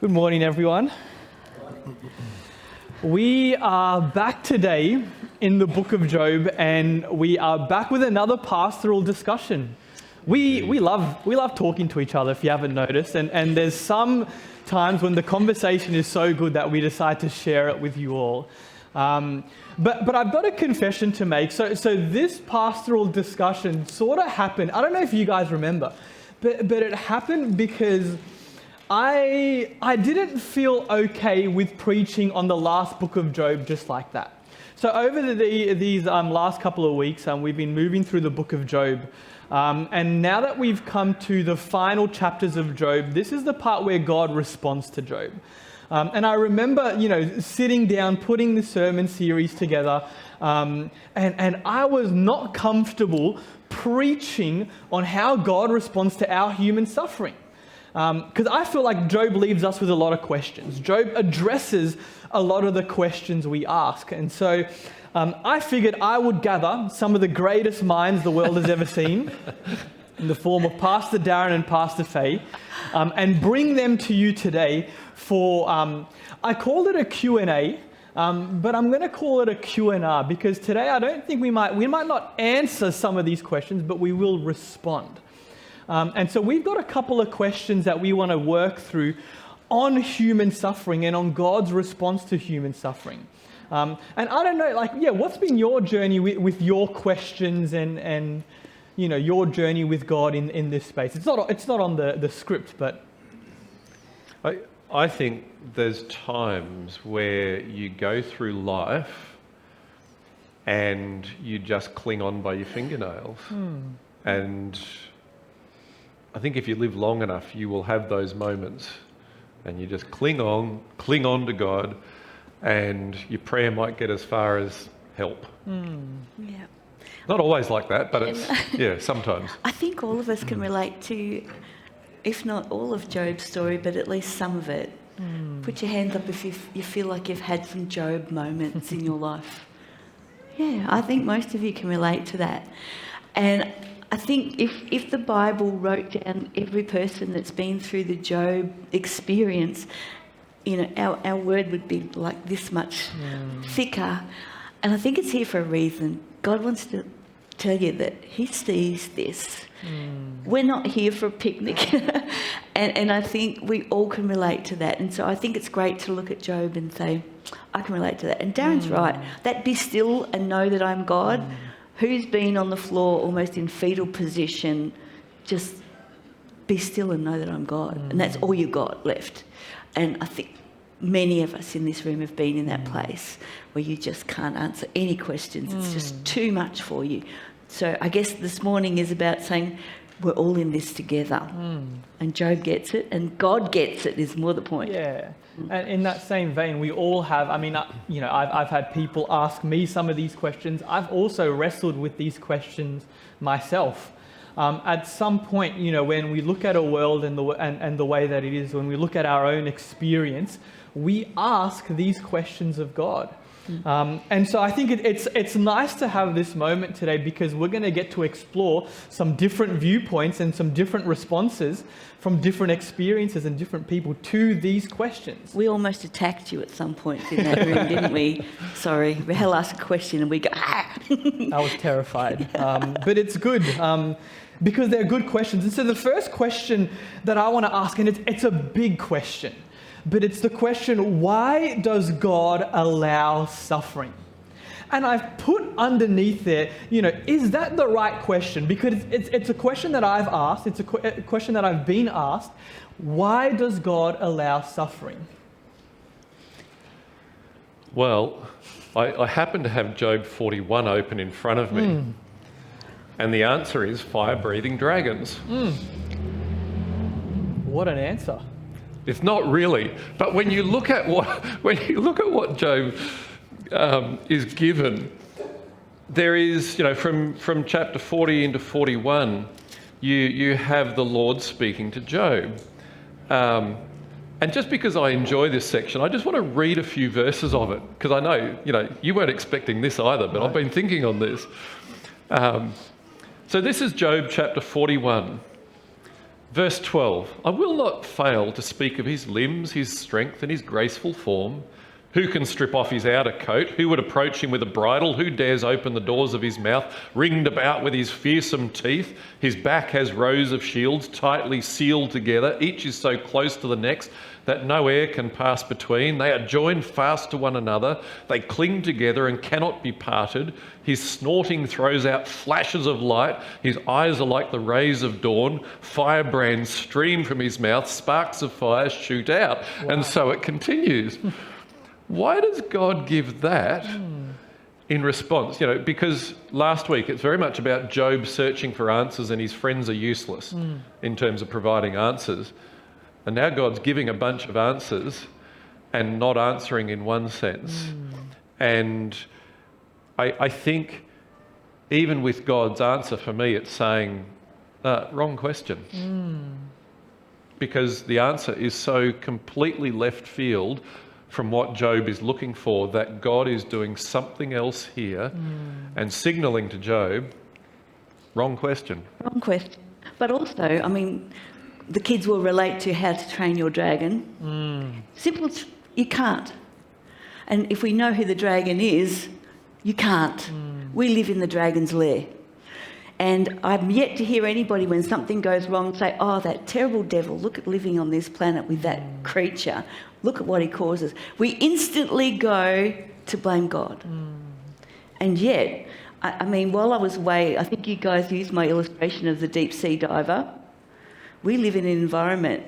Good morning, everyone. We are back today in the book of Job, and we are back with another pastoral discussion. We love talking to each other, if you haven't noticed, and there's some times when the conversation is so good that we decide to share it with you all. But I've got a confession to make. So this pastoral discussion sort of happened. I don't know if you guys remember, but it happened because I didn't feel okay with preaching on the last book of Job just like that. So over these last couple of weeks, we've been moving through the book of Job. And now that we've come to the final chapters of Job, this is the part where God responds to Job. And I remember, sitting down, putting the sermon series together, and I was not comfortable preaching on how God responds to our human suffering. Because I feel like Job leaves us with a lot of questions. Job addresses a lot of the questions we ask. And so I figured I would gather some of the greatest minds the world has ever seen in the form of Pastor Darren and Pastor Faye, and bring them to you today for, I called it a Q&A, but I'm going to call it a Q&R, because today I don't think we might not answer some of these questions, but we will respond. And so we've got a couple of questions that we want to work through on human suffering and on God's response to human suffering. And I don't know, what's been your journey with your questions and your journey with God in this space? It's not on the script, but I think there's times where you go through life and you just cling on by your fingernails. And I think if you live long enough, you will have those moments and you just cling on to God, and your prayer might get as far as help. Yeah. Not always like that, but it's, sometimes. I think all of us can relate to, if not all of Job's story, but at least some of it. Put your hands up if you feel like you've had some Job moments in your life. Yeah, I think most of you can relate to that. And I think if the Bible wrote down every person that's been through the Job experience, our word would be like this much thicker. And I think it's here for a reason. God wants to tell you that he sees this. We're not here for a picnic. and I think we all can relate to that. And so I think it's great to look at Job and say, I can relate to that. And Darren's right. That be still and know that I'm God. Who's been on the floor almost in fetal position, just be still and know that I'm God. And that's all you got left. And I think many of us in this room have been in that place where you just can't answer any questions. It's just too much for you. So I guess this morning is about saying we're all in this together. And Job gets it, and God gets it is more the point. Yeah. And in that same vein, we all have, I've had people ask me some of these questions. I've also wrestled with these questions myself. At some point, when we look at a world and the way that it is, when we look at our own experience, we ask these questions of God. And so I think it's nice to have this moment today, because we're going to get to explore some different viewpoints and some different responses from different experiences and different people to these questions. We almost attacked you at some point in that room, didn't we? Sorry. Rahel asked a question and we go, ah! I was terrified. But it's good because they're good questions. And so the first question that I want to ask, and it's a big question, but it's the question, why does God allow suffering? And I've put underneath there, is that the right question? Because it's a question that I've asked, it's a question that I've been asked. Why does God allow suffering? Well, I happen to have Job 41 open in front of me. And the answer is fire-breathing dragons. What an answer. It's not really, but when you look at what Job is given, there is, from chapter 40 into 41, you have the Lord speaking to Job. And just because I enjoy this section, I just want to read a few verses of it, because I know, you weren't expecting this either, but I've been thinking on this. So this is Job chapter 41. Verse 12, I will not fail to speak of his limbs, his strength and his graceful form. Who can strip off his outer coat? Who would approach him with a bridle? Who dares open the doors of his mouth, ringed about with his fearsome teeth? His back has rows of shields tightly sealed together. Each is so close to the next that no air can pass between. They are joined fast to one another. They cling together and cannot be parted. His snorting throws out flashes of light. His eyes are like the rays of dawn. Firebrands stream from his mouth. Sparks of fire shoot out. Wow. And so it continues. Why does God give that in response? Because last week it's very much about Job searching for answers and his friends are useless in terms of providing answers. And now God's giving a bunch of answers and not answering in one sense. And I think even with God's answer, for me, it's saying, wrong question. Because the answer is so completely left field from what Job is looking for, that God is doing something else here and signalling to Job, wrong question. Wrong question. But also, the kids will relate to how to train your dragon. Simple, you can't. And if we know who the dragon is, you can't. We live in the dragon's lair. And I'm yet to hear anybody, when something goes wrong, say, oh, that terrible devil, look at living on this planet with that creature. Look at what he causes. We instantly go to blame God. And yet, while I was away, I think you guys used my illustration of the deep sea diver. We live in an environment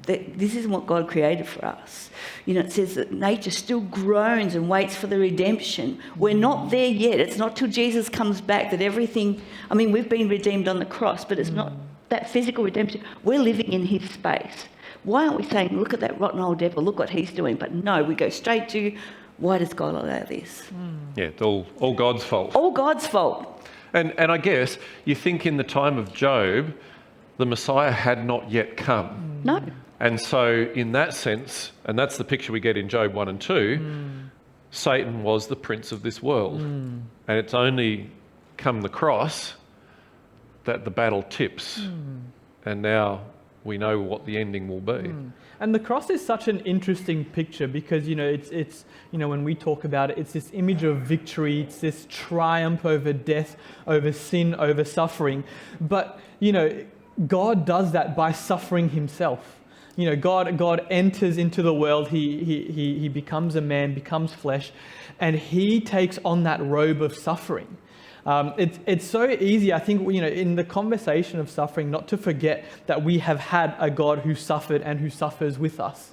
that this isn't what God created for us. It says that nature still groans and waits for the redemption. We're not there yet. It's not till Jesus comes back that everything... we've been redeemed on the cross, but it's not that physical redemption. We're living in his space. Why aren't we saying, look at that rotten old devil, look what he's doing? But no, we go straight to, why does God allow this? Yeah, it's all God's fault. All God's fault. And I guess you think in the time of Job, the Messiah had not yet come. No. And so in that sense, and that's the picture we get in Job 1 and 2, Satan was the prince of this world. And it's only come the cross that the battle tips. And now we know what the ending will be. And the cross is such an interesting picture because, it's when we talk about it, it's this image of victory, it's this triumph over death, over sin, over suffering. But, God does that by suffering himself. God enters into the world, he becomes a man, becomes flesh, and he takes on that robe of suffering. It's so easy, I think, in the conversation of suffering, not to forget that we have had a God who suffered and who suffers with us.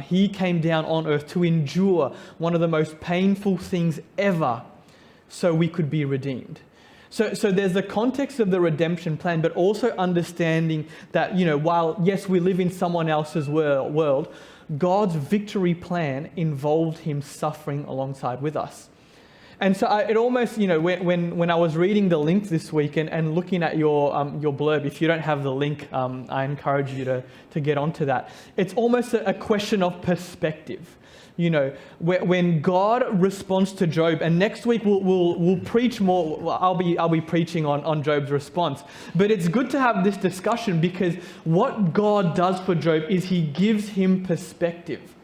He came down on earth to endure one of the most painful things ever so we could be redeemed. So there's the context of the redemption plan, but also understanding that, while, yes, we live in someone else's world, God's victory plan involved him suffering alongside with us. And so it almost, when I was reading the link this week and looking at your blurb, if you don't have the link, I encourage you to get onto that. It's almost a question of perspective. When God responds to Job, and next week we'll preach more. I'll be preaching on Job's response. But it's good to have this discussion because what God does for Job is he gives him perspective.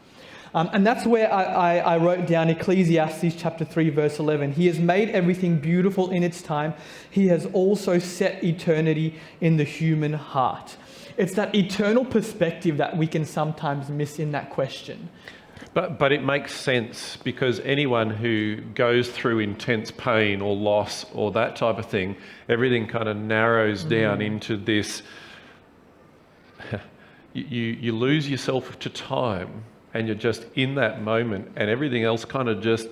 And that's where I wrote down Ecclesiastes chapter 3, verse 11. He has made everything beautiful in its time. He has also set eternity in the human heart. It's that eternal perspective that we can sometimes miss in that question. But it makes sense because anyone who goes through intense pain or loss or that type of thing, everything kind of narrows down into this. You lose yourself to time and you're just in that moment and everything else kind of just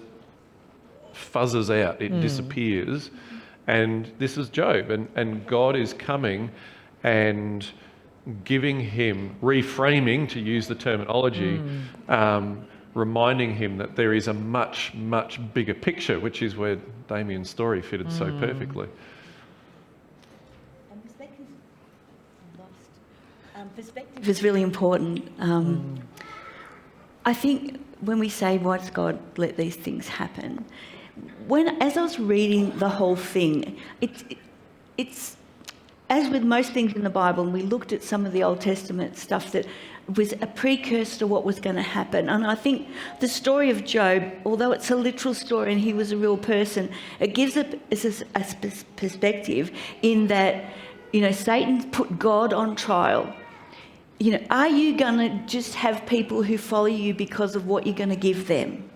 fuzzes out. It disappears. And this is Job. And God is coming and giving him, reframing, to use the terminology, reminding him that there is a much, much bigger picture, which is where Damien's story fitted so perfectly. And perspective is really important. I think when we say, why does God let these things happen? As I was reading the whole thing, it's as with most things in the Bible, and we looked at some of the Old Testament stuff that was a precursor to what was going to happen. And I think the story of Job, although it's a literal story and he was a real person, it gives a perspective in that, Satan put God on trial. Are you going to just have people who follow you because of what you're going to give them?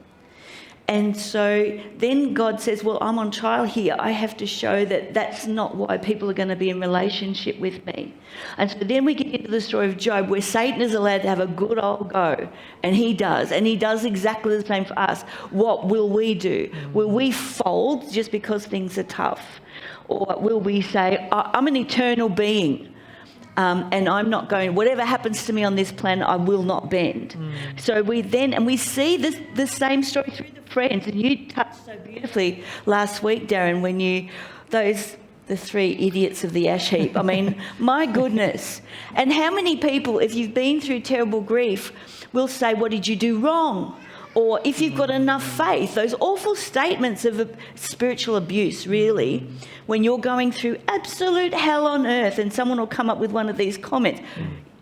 And so then God says, well, I'm on trial here. I have to show that that's not why people are going to be in relationship with me. And so then we get into the story of Job, where Satan is allowed to have a good old go. And he does. And he does exactly the same for us. What will we do? Will we fold just because things are tough? Or will we say, I'm an eternal being? And I'm not going, whatever happens to me on this planet, I will not bend. So we see the same story through the friends. And you touched so beautifully last week, Darren, when the three idiots of the ash heap. I mean, my goodness. And how many people, if you've been through terrible grief, will say, what did you do wrong? Or if you've got enough faith, those awful statements of spiritual abuse, really, when you're going through absolute hell on earth and someone will come up with one of these comments,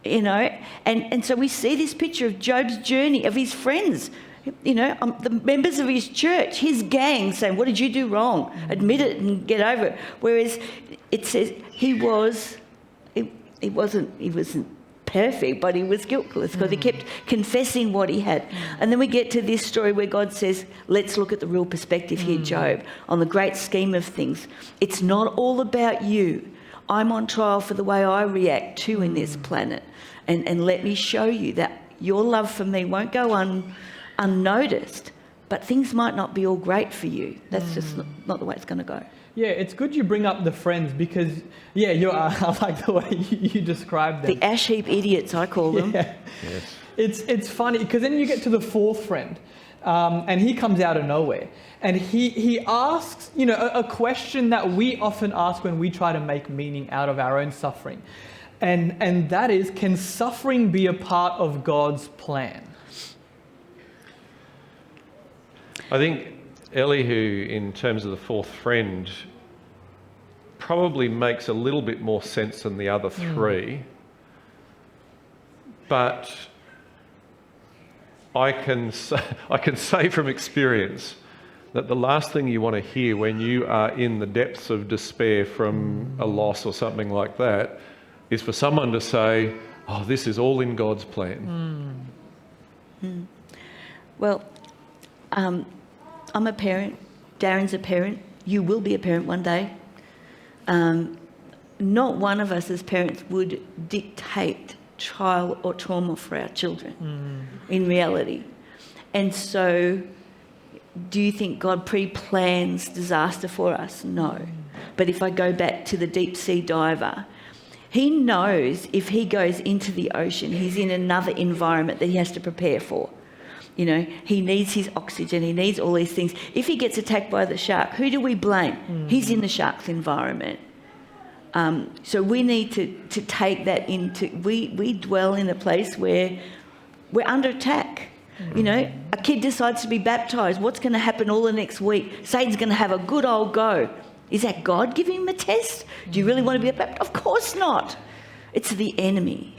and so we see this picture of Job's journey, of his friends, the members of his church, his gang saying, what did you do wrong? Admit it and get over it. Whereas it says he wasn't perfect, but he was guiltless because he kept confessing what he had. And then we get to this story where God says, let's look at the real perspective here, Job, on the great scheme of things. It's not all about you. I'm on trial for the way I react to in this planet. And let me show you that your love for me won't go unnoticed, but things might not be all great for you. That's just not the way it's going to go. Yeah, it's good you bring up the friends because, I like the way you described them. The ash heap idiots, I call them. Yeah. Yes. It's funny because then you get to the fourth friend and he comes out of nowhere and he asks, a question that we often ask when we try to make meaning out of our own suffering. And that is, can suffering be a part of God's plan? I think Elihu, in terms of the fourth friend, probably makes a little bit more sense than the other three. But I can say from experience that the last thing you want to hear when you are in the depths of despair from a loss or something like that is for someone to say, oh, this is all in God's plan. Well, I'm a parent. Darren's a parent. You will be a parent one day. Not one of us as parents would dictate trial or trauma for our children in reality. And so do you think God pre-plans disaster for us? No. But if I go back to the deep sea diver, he knows if he goes into the ocean, he's in another environment that he has to prepare for. He needs his oxygen, he needs all these things. If he gets attacked by the shark, who do we blame? He's in the shark's environment. So we need to take that into... We dwell in a place where we're under attack. A kid decides to be baptised. What's going to happen all the next week? Satan's going to have a good old go. Is that God giving him a test? Do you really want to be baptised? Of course not. It's the enemy,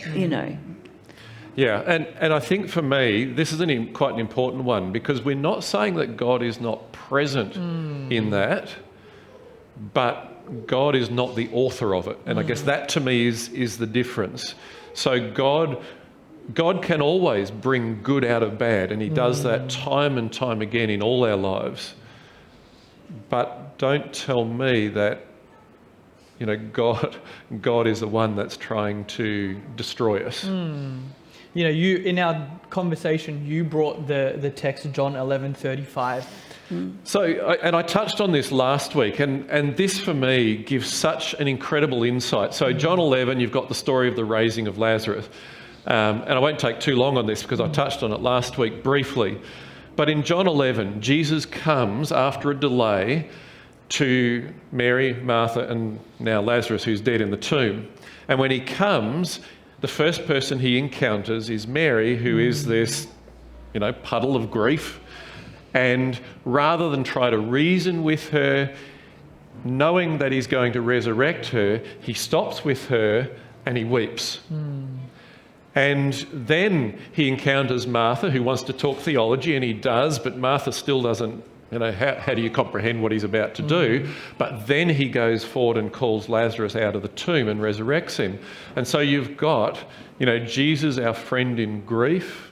Yeah, and I think for me, this is quite an important one because we're not saying that God is not present in that, but God is not the author of it. And I guess that to me is the difference. So God can always bring good out of bad, and he does that time and time again in all our lives. But don't tell me that God is the one that's trying to destroy us. You in our conversation, you brought the text John 11:35. So, I touched on this last week, and this for me gives such an incredible insight. So John 11, you've got the story of the raising of Lazarus. And I won't take too long on this because I touched on it last week briefly. But in John 11, Jesus comes after a delay to Mary, Martha, and now Lazarus, who's dead in the tomb. And when he comes, the first person he encounters is Mary, who is this, puddle of grief. And rather than try to reason with her, knowing that he's going to resurrect her, he stops with her and he weeps. And then he encounters Martha, who wants to talk theology, and he does, but Martha still doesn't, how do you comprehend what he's about to do? But then he goes forward and calls Lazarus out of the tomb and resurrects him. And so you've got, Jesus, our friend in grief,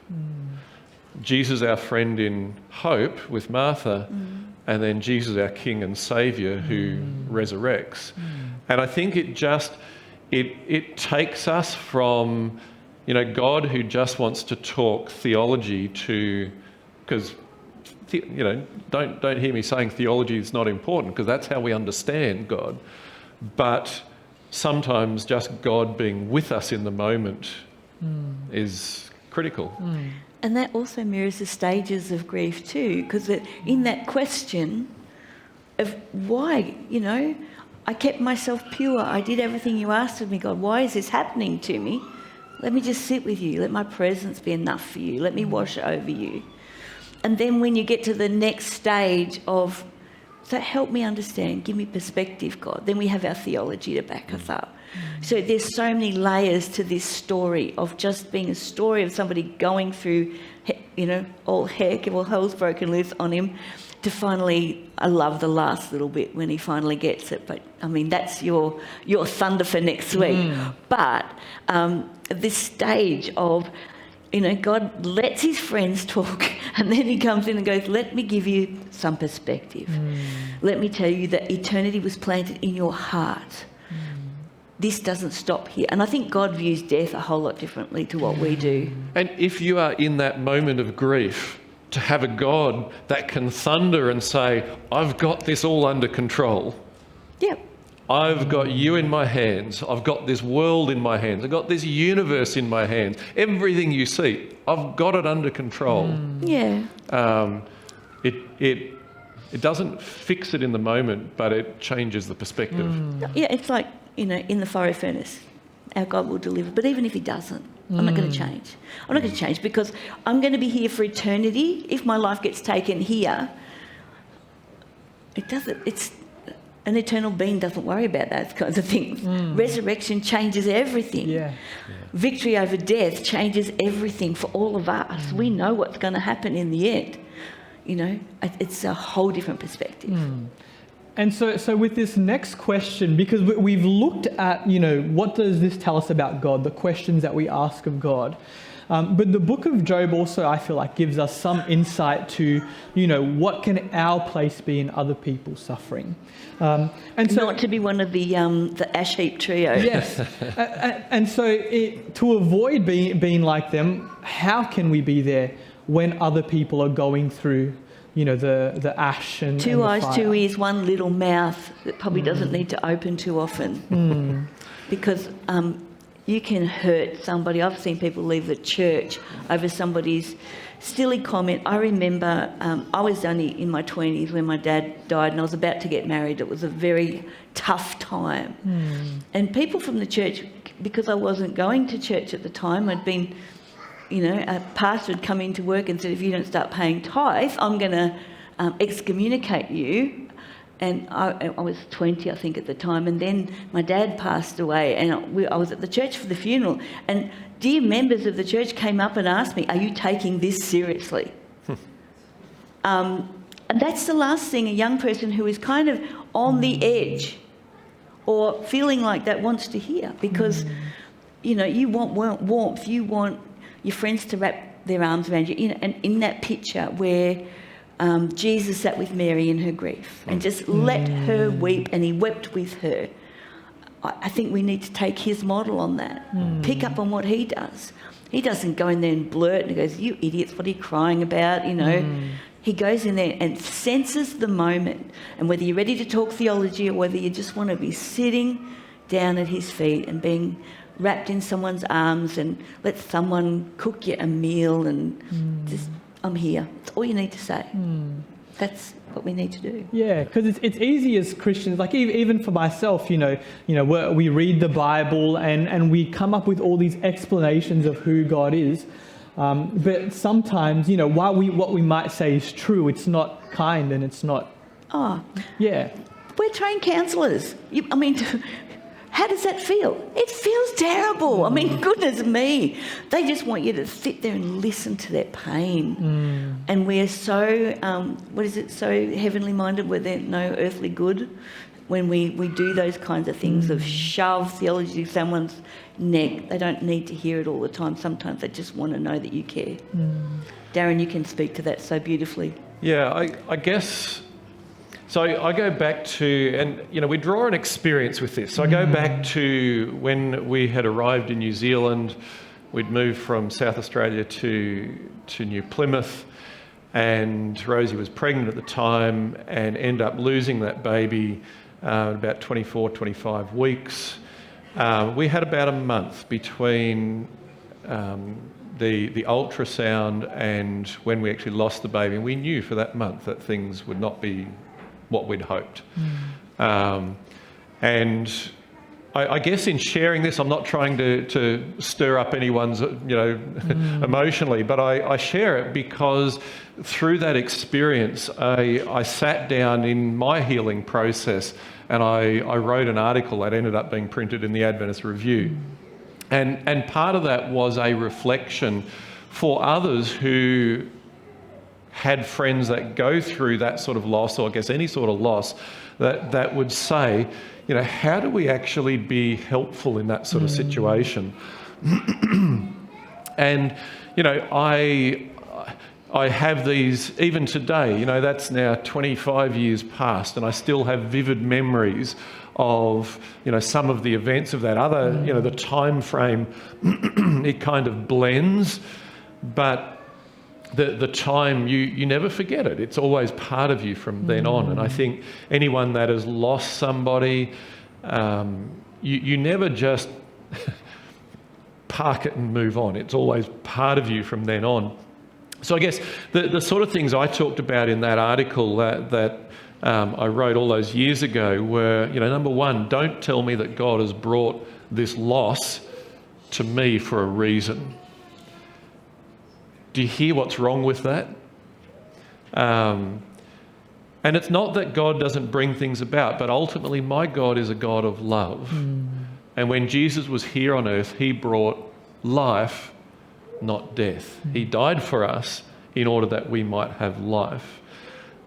Jesus, our friend in hope with Martha, and then Jesus, our King and Saviour, who resurrects. And I think it takes us from, God who just wants to talk theology to, because, don't hear me saying theology is not important, because that's how we understand God. But sometimes just God being with us in the moment is critical. And that also mirrors the stages of grief too, because in that question of why, I kept myself pure, I did everything you asked of me, God, why is this happening to me? Let me just sit with you, let my presence be enough for you, let me wash over you. And then when you get to the next stage of, so help me understand, give me perspective, God, then we have our theology to back us up. So there's so many layers to this story of just being a story of somebody going through, all heck, all hell's broken loose on him, to finally, I love the last little bit when he finally gets it. But I mean, that's your thunder for next week. But this stage of, God lets his friends talk, and then he comes in and goes, let me give you some perspective. Let me tell you that eternity was planted in your heart. This doesn't stop here. And I think God views death a whole lot differently to what we do. And if you are in that moment of grief, to have a God that can thunder and say, I've got this all under control. Yep. I've got you in my hands. I've got this world in my hands. I've got this universe in my hands. Everything you see, I've got it under control. Yeah. It doesn't fix it in the moment, but it changes the perspective. Yeah, it's like, in the fiery furnace, our God will deliver. But even if he doesn't, I'm not going to change. I'm not going to change because I'm going to be here for eternity. If my life gets taken here, it's an eternal being doesn't worry about those kinds of things. Resurrection changes everything. Yeah. Victory over death changes everything for all of us. We know what's going to happen in the end. It's a whole different perspective. And so with this next question, because we've looked at, what does this tell us about God, the questions that we ask of God. But the book of Job also, I feel like, gives us some insight to, what can our place be in other people's suffering. And so, not to be one of the ash heap trio. Yes. And so to avoid being like them, how can we be there when other people are going through the ash and two eyes, fire? 2 ears, one little mouth that probably doesn't need to open too often. Because you can hurt somebody. I've seen people leave the church over somebody's silly comment. I remember I was only in my 20s when my dad died and I was about to get married. It was a very tough time. And people from the church, because I wasn't going to church at the time, I'd been... a pastor had come into work and said, if you don't start paying tithe, I'm going to excommunicate you. And I was 20, I think, at the time. And then my dad passed away and I was at the church for the funeral. And dear members of the church came up and asked me, are you taking this seriously? And that's the last thing a young person who is kind of on the edge or feeling like that wants to hear. Because, you want warmth, you want your friends to wrap their arms around you. And in that picture where Jesus sat with Mary in her grief and just let her weep, and he wept with her. I think we need to take his model on that. Pick up on what he does. He doesn't go in there and blurt and goes, you idiots, what are you crying about? He goes in there and senses the moment. And whether you're ready to talk theology or whether you just want to be sitting down at his feet and being wrapped in someone's arms and let someone cook you a meal and just, I'm here. That's all you need to say. That's what we need to do. Yeah, because it's easy as Christians, like even for myself, we read the Bible and we come up with all these explanations of who God is. But sometimes, while what we might say is true, it's not kind and it's not... Oh. Yeah. We're trained counsellors. I mean, how does that feel? It feels terrible. I mean, goodness me. They just want you to sit there and listen to their pain. And we're so, so heavenly minded where there's no earthly good. When we do those kinds of things of shove theology to someone's neck, they don't need to hear it all the time. Sometimes they just want to know that you care. Darren, you can speak to that so beautifully. Yeah, I guess... So I go back to, and we draw an experience with this. So I go back to when we had arrived in New Zealand. We'd moved from South Australia to New Plymouth, and Rosie was pregnant at the time and ended up losing that baby about 24, 25 weeks. We had about a month between the ultrasound and when we actually lost the baby, and we knew for that month that things would not be what we'd hoped. And I guess in sharing this, I'm not trying to stir up anyone's, emotionally, but I share it because through that experience, I sat down in my healing process and I wrote an article that ended up being printed in the Adventist Review. And part of that was a reflection for others who had friends that go through that sort of loss, or I guess any sort of loss, that would say, how do we actually be helpful in that sort of situation? And, I have these, even today, that's now 25 years past, and I still have vivid memories of, some of the events of that. The time frame, it kind of blends, but the time, you never forget it. It's always part of you from then on. And I think anyone that has lost somebody, you never just park it and move on. It's always part of you from then on. So I guess the sort of things I talked about in that article that I wrote all those years ago were, number one, don't tell me that God has brought this loss to me for a reason. Do you hear what's wrong with that? And it's not that God doesn't bring things about, but ultimately my God is a God of love. And when Jesus was here on earth, he brought life, not death. He died for us in order that we might have life.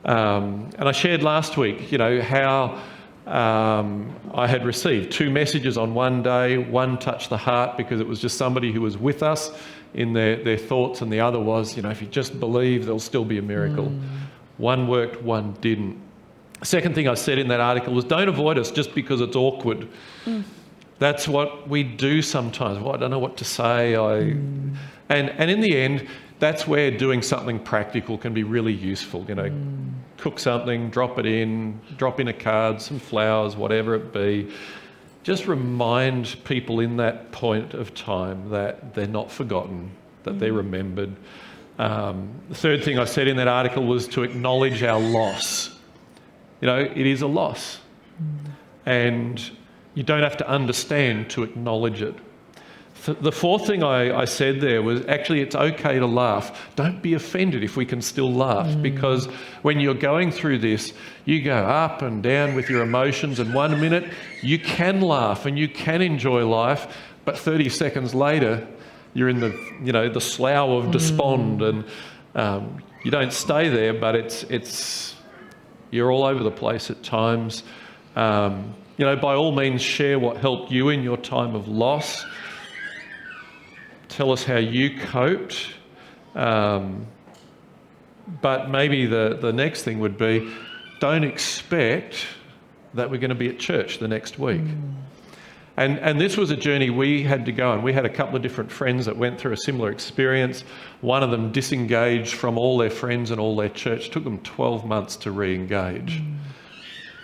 And I shared last week, how I had received 2 messages on one day. One touched the heart because it was just somebody who was with us in their thoughts, and the other was, if you just believe, there'll still be a miracle. One worked, one didn't. Second thing I said in that article was, don't avoid us just because it's awkward. That's what we do sometimes. Well, I don't know what to say. And in the end, that's where doing something practical can be really useful. Cook something, drop in a card, some flowers, whatever it be. Just remind people in that point of time that they're not forgotten, that they're remembered. The third thing I said in that article was to acknowledge our loss. It is a loss. And you don't have to understand to acknowledge it. The fourth thing I said there was, actually, it's okay to laugh. Don't be offended if we can still laugh, because when you're going through this, you go up and down with your emotions, and 1 minute you can laugh and you can enjoy life, but 30 seconds later you're in the slough of despond, and you don't stay there, but it's you're all over the place at times. By all means, share what helped you in your time of loss. Tell us how you coped. But maybe the next thing would be, don't expect that we're going to be at church the next week. And this was a journey we had to go on. We had a couple of different friends that went through a similar experience. One of them disengaged from all their friends and all their church. It took them 12 months to re-engage.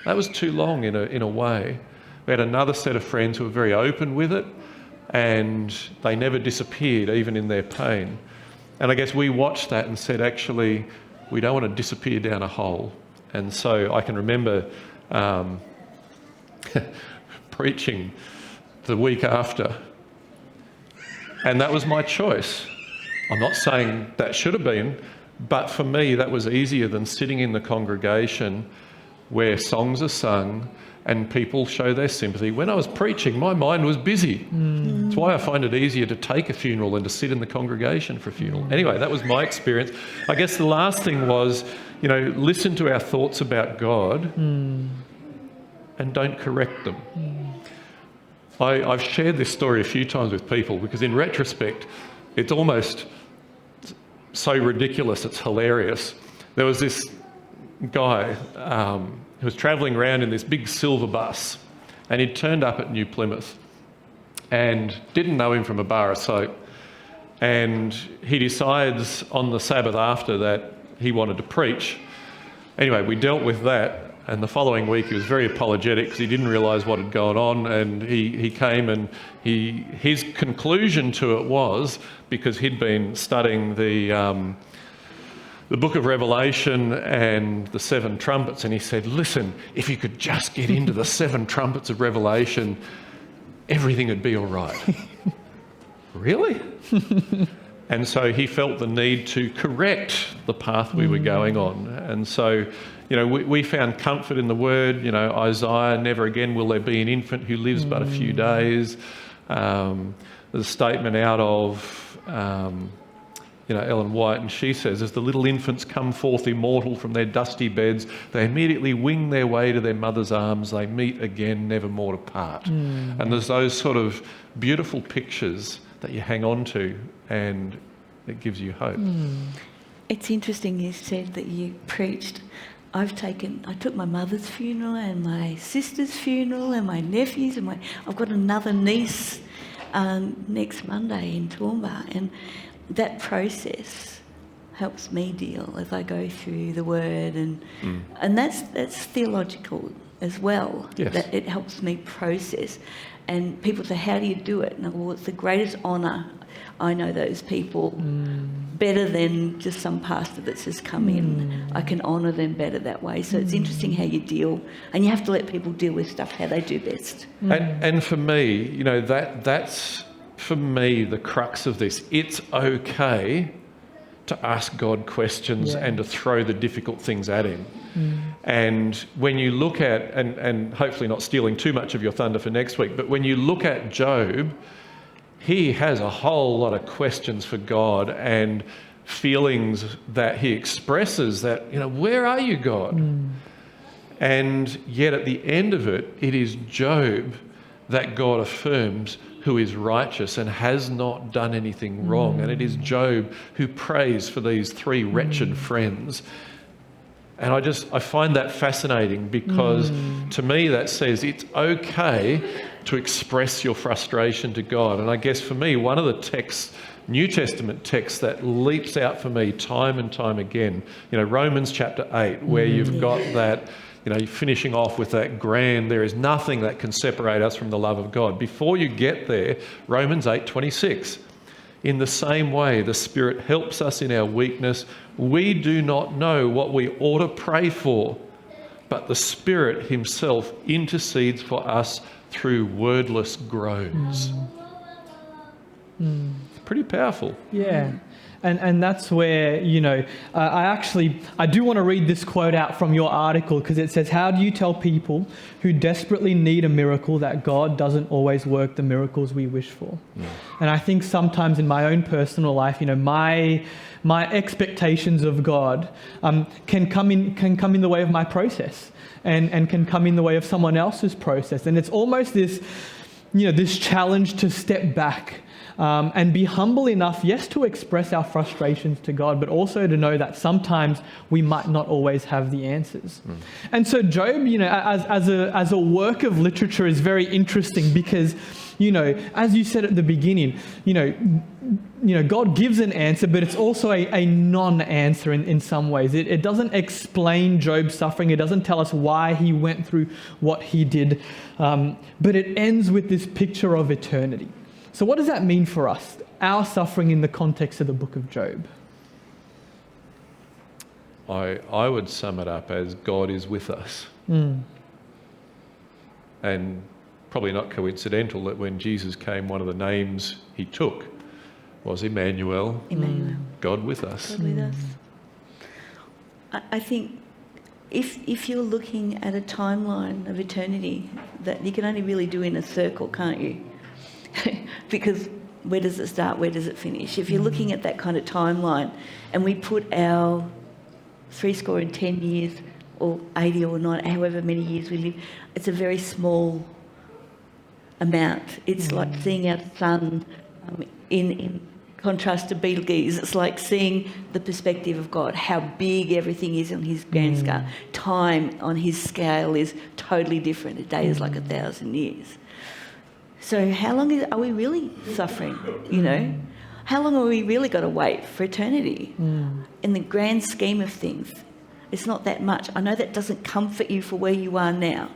That was too long in a way. We had another set of friends who were very open with it, and they never disappeared, even in their pain. And I guess we watched that and said, actually, we don't want to disappear down a hole. And so I can remember preaching the week after, and that was my choice. I'm not saying that should have been, but for me, that was easier than sitting in the congregation where songs are sung and people show their sympathy. When I was preaching, my mind was busy. That's why I find it easier to take a funeral than to sit in the congregation for a funeral. Anyway, that was my experience. I guess the last thing was, listen to our thoughts about God and don't correct them. I've shared this story a few times with people because in retrospect, it's almost so ridiculous, it's hilarious. There was this guy who was travelling around in this big silver bus, and he'd turned up at New Plymouth and didn't know him from a bar of soap. And he decides on the Sabbath after that he wanted to preach. Anyway, we dealt with that, and the following week he was very apologetic because he didn't realise what had gone on, and he came and his conclusion to it was, because he'd been studying the book of Revelation and the 7 trumpets, and he said, listen, if you could just get into the 7 trumpets of Revelation, everything would be all right. Really? And so he felt the need to correct the path we were going on. And so, we found comfort in the word. Isaiah, never again will there be an infant who lives but a few days. There's a statement out of Ellen White, and she says, as the little infants come forth immortal from their dusty beds, they immediately wing their way to their mother's arms, they meet again, never more to part. And there's those sort of beautiful pictures that you hang on to, and it gives you hope. It's interesting you said that you preached. I took my mother's funeral and my sister's funeral and my nephew's, and I've got another niece next Monday in Toowoomba, and that process helps me deal as I go through the word, and that's theological as well. Yes. That it helps me process. And people say, how do you do it? And well, it's the greatest honour. I know those people better than just some pastor that's just come in. I can honour them better that way. So it's interesting how you deal, and you have to let people deal with stuff how they do best. And for me, that's for me the crux of this. It's okay to ask God questions and to throw the difficult things at him. And when you look at, and hopefully not stealing too much of your thunder for next week, but when you look at Job, he has a whole lot of questions for God and feelings that he expresses that, where are you, God? And yet at the end of it, it is Job that God affirms who is righteous and has not done anything wrong. And it is Job who prays for these 3 wretched friends. And I find that fascinating because to me that says it's okay to express your frustration to God. And I guess for me, one of the New Testament texts that leaps out for me time and time again, Romans chapter 8, where you've got that, finishing off with that grand, there is nothing that can separate us from the love of God. Before you get there, Romans 8:26. In the same way, the Spirit helps us in our weakness. We do not know what we ought to pray for, but the Spirit himself intercedes for us through wordless groans. Pretty powerful. Yeah. And that's where, I do want to read this quote out from your article, because it says, how do you tell people who desperately need a miracle that God doesn't always work the miracles we wish for? And I think sometimes in my own personal life, my expectations of God can come in the way of my process, and can come in the way of someone else's process. And it's almost this challenge to step back and be humble enough, yes, to express our frustrations to God, but also to know that sometimes we might not always have the answers. And so Job, as a work of literature is very interesting because, as you said at the beginning, God gives an answer, but it's also a non-answer in some ways. It doesn't explain Job's suffering. It doesn't tell us why he went through what he did, but it ends with this picture of eternity. So what does that mean for us, our suffering in the context of the book of Job? I would sum it up as God is with us. And probably not coincidental that when Jesus came, one of the names he took was Emmanuel. Emmanuel. God with us. God with us. I think if you're looking at a timeline of eternity, that you can only really do in a circle, can't you? Because where does it start? Where does it finish? If you're looking at that kind of timeline, and we put our 10 years or 80 or 90, however many years we live, it's a very small amount. It's like seeing our sun in contrast to Betelgeuse. It's like seeing the perspective of God, how big everything is on his grand scale. Time on his scale is totally different. A day is like 1,000 years. So how long are we really suffering, you know? How long are we really got to wait for eternity? In the grand scheme of things, it's not that much. I know that doesn't comfort you for where you are now.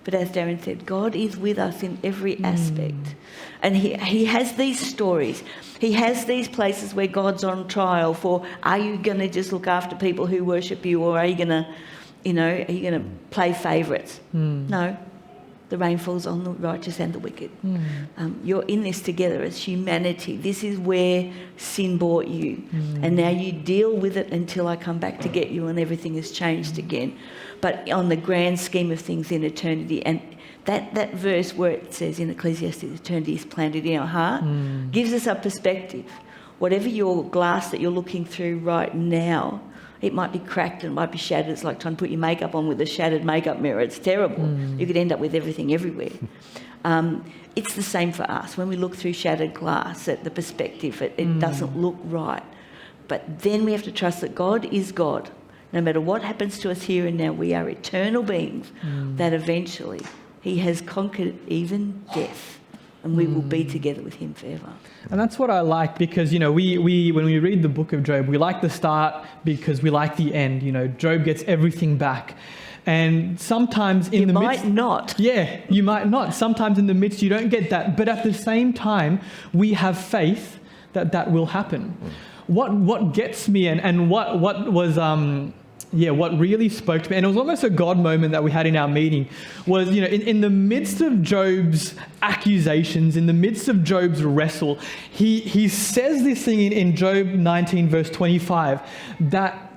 But as Darren said, God is with us in every aspect. And he has these stories. He has these places where God's on trial for, are you going to just look after people who worship you, or are you going to, are you going to play favourites? No. The rain falls on the righteous and the wicked. You're in this together as humanity. This is where sin brought you. And now you deal with it until I come back to get you and everything has changed again. But on the grand scheme of things in eternity, and that verse where it says in Ecclesiastes, eternity is planted in our heart, gives us a perspective. Whatever your glass that you're looking through right now, it might be cracked and it might be shattered. It's like trying to put your makeup on with a shattered makeup mirror. It's terrible. You could end up with everything everywhere. It's the same for us. When we look through shattered glass at the perspective, it doesn't look right. But then we have to trust that God is God. No matter what happens to us here and now, we are eternal beings that eventually he has conquered even death. And we will be together with him forever. And that's what I like, because, we when we read the book of Job, we like the start because we like the end. Job gets everything back. And sometimes in the midst... You might not. Yeah, you might not. Sometimes in the midst you don't get that. But at the same time, we have faith that will happen. What gets me and what was... what really spoke to me, and it was almost a God moment that we had in our meeting, was, in the midst of Job's accusations, in the midst of Job's wrestle, he says this thing in Job 19 verse 25 that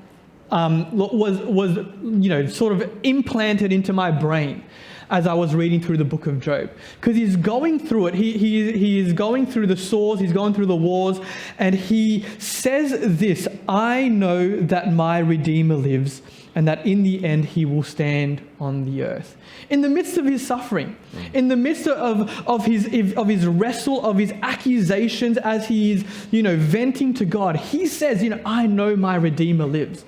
was sort of implanted into my brain as I was reading through the book of Job. Because he's going through it. He is going through the sores, he's going through the wars, and he says this, I know that my Redeemer lives, and that in the end he will stand on the earth. In the midst of his suffering, in the midst of his wrestle, of his accusations, as he is, venting to God, he says, I know my Redeemer lives.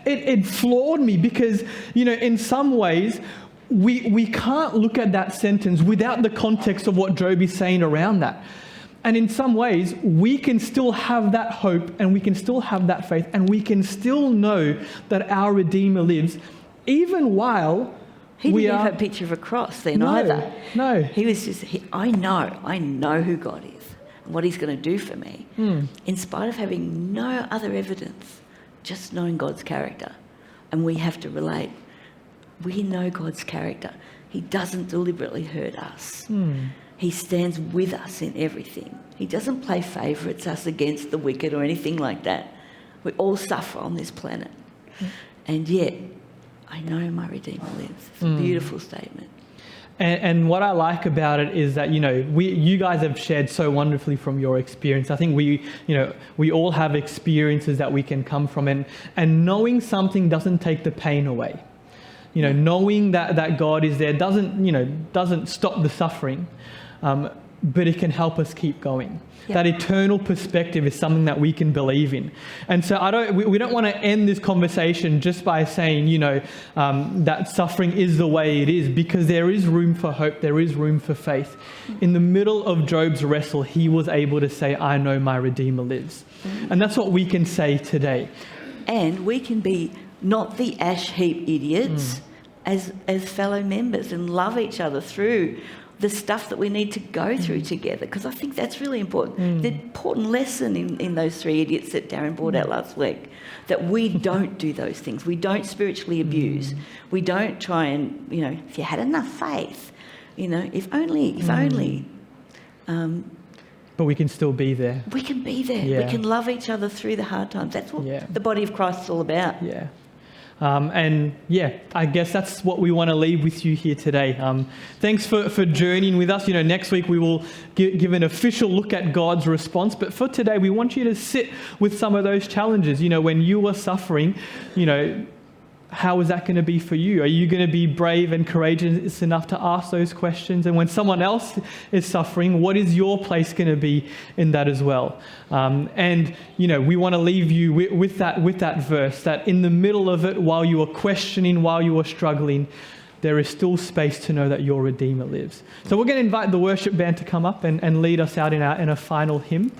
It floored me because, in some ways, we can't look at that sentence without the context of what Job is saying around that. And in some ways, we can still have that hope, and we can still have that faith, and we can still know that our Redeemer lives, even while he didn't have a picture of a cross then either. No. He was just, I know who God is and what he's going to do for me, in spite of having no other evidence, just knowing God's character. And we have to relate. We know God's character. He doesn't deliberately hurt us. He stands with us in everything. He doesn't play favourites, us against the wicked or anything like that. We all suffer on this planet. And yet, I know my Redeemer lives. It's a beautiful statement. And what I like about it is that, you guys have shared so wonderfully from your experience. I think we all have experiences that we can come from, and knowing something doesn't take the pain away. Knowing that God is there doesn't stop the suffering, but it can help us keep going. Yep. That eternal perspective is something that we can believe in. And so we don't want to end this conversation just by saying, that suffering is the way it is, because there is room for hope, there is room for faith. In the middle of Job's wrestle, he was able to say, I know my Redeemer lives. And that's what we can say today. And we can be not the ash heap idiots as fellow members, and love each other through the stuff that we need to go through together, because I think that's really important. The important lesson in those 3 idiots that Darren brought out last week, that we don't do those things. We don't spiritually abuse. We don't try and, if you had enough faith, if only. But we can still be there. We can be there. Yeah. We can love each other through the hard times. That's what the body of Christ is all about. Yeah. And yeah, I guess that's what we want to leave with you here today. Thanks for journeying with us. Next week we will give an official look at God's response. But for today, we want you to sit with some of those challenges. When you are suffering, how is that going to be for you? Are you going to be brave and courageous enough to ask those questions? And when someone else is suffering, what is your place going to be in that as well? We want to leave you with that verse, that in the middle of it, while you are questioning, while you are struggling, there is still space to know that your Redeemer lives. So we're going to invite the worship band to come up and lead us out in a final hymn.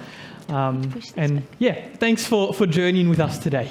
Thanks for journeying with us today.